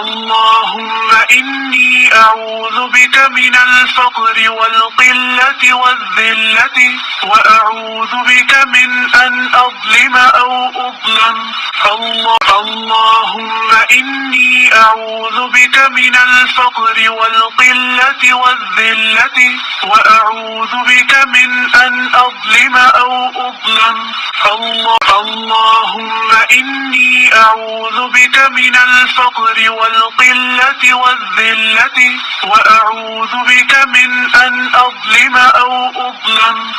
اللهم إني أعوذ بك من الفقر والقلة والذلة، وأعوذ بك من أن أظلم أو أظلم. اللهم إني أعوذ بك من الفقر والقلة والذلة، وأعوذ بك من أن أظلم أو أظلم. اللهم إني أعوذ بك من الفقر والقلة والذلة، وأعوذ بك من أن أظلم أو أظلم.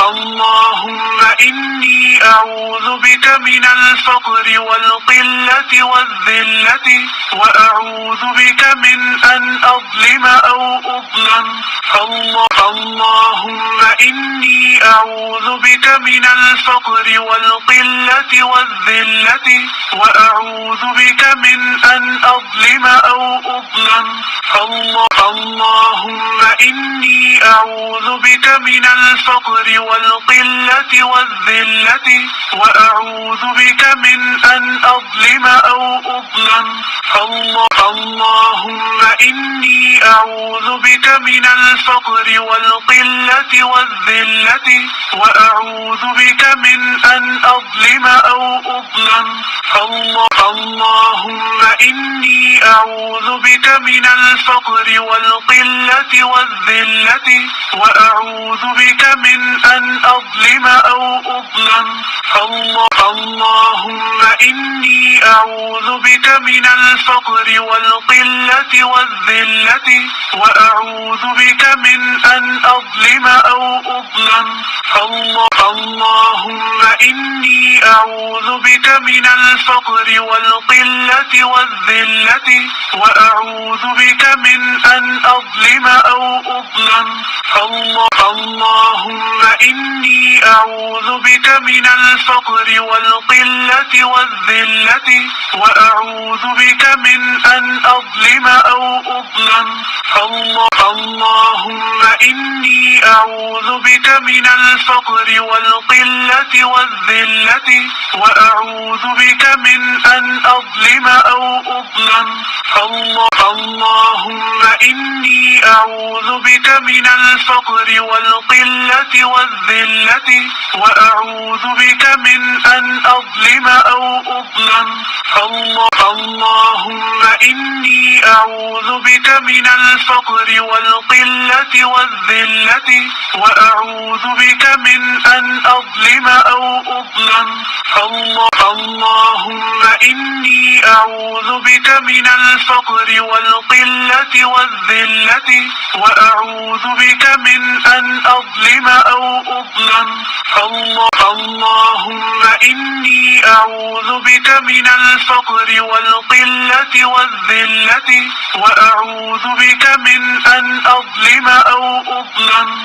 اللهم إني أعوذ بك من الفقر والقلة والذلة، وأعوذ بك من أن أظلم أو أظلم. اللهم إني أعوذ بك من الفقر والقلة والذلة، وأعوذ بك من أن أظلم أو أظلم. اللهم إني أعوذ بك من الفقر والقلة والذلة، وأعوذ بك من أن أظلم أو أظلم. اللهم إني أعوذ بك من الفقر والقلة والذلة، وأعوذ بك من أن أظلم أو أظلم. اللهم إني أعوذ بك من الفقر والقلة والذلة، وأعوذ بك من أن أظلم أو أظلم. اللهم إني أعوذ بك من الفقر والقلة والذلة، وأعوذ بك من أن أظلم أو أظلم. اللهم إني أعوذ بك من الفقر والقلة والذلة، وأعوذ بك من أن أظلم أو أظلم. اللهم إني أعوذ بك من الفقر والقلة والذلة، وأعوذ بك من أن أظلم أو أظلم. اللهم إني أعوذ بك من الفقر والقلة والذلة، وأعوذ بك من أن أظلم أو أظلم. اللهم إني أعوذ بك من الفقر والقلة والذلة، وأعوذ بك من أن أظلم أو أظلم. اللهم إني أعوذ بك من الفقر والقلة والذلة، وأعوذ بك من أن أظلم أو أظلم. اللهم إني أعوذ بك من الفقر والقلة والذلة، وأعوذ بك من أن أظلم أو أظلم. اللهم إني أعوذ بك من الفقر والقلة والذلة، وأعوذ بك من أن أظلم أو أظلم.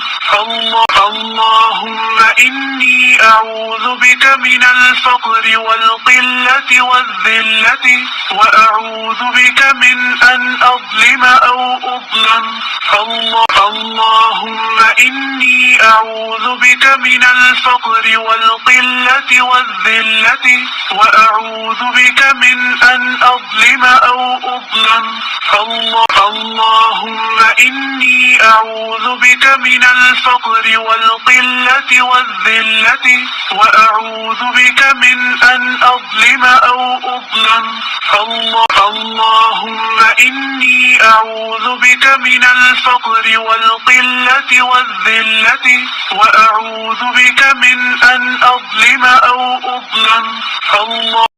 اللهم إني أعوذ بك من الفقر والقلة والذلة، وأعوذ بك من أن أظلم أو أظلم. اللهم إني أعوذ بك من الفقر والقلة والذلة، وأعوذ بك من أن أظلم أو أظلم. اللهم إني أعوذ بك من الفقر والقلة والذلة، وأعوذ بك من أن أظلم أو أظلم. اللهم إني أعوذ بك من الفقر والقلة والذلة، وأعوذ بك من أن أظلم أو أظلم.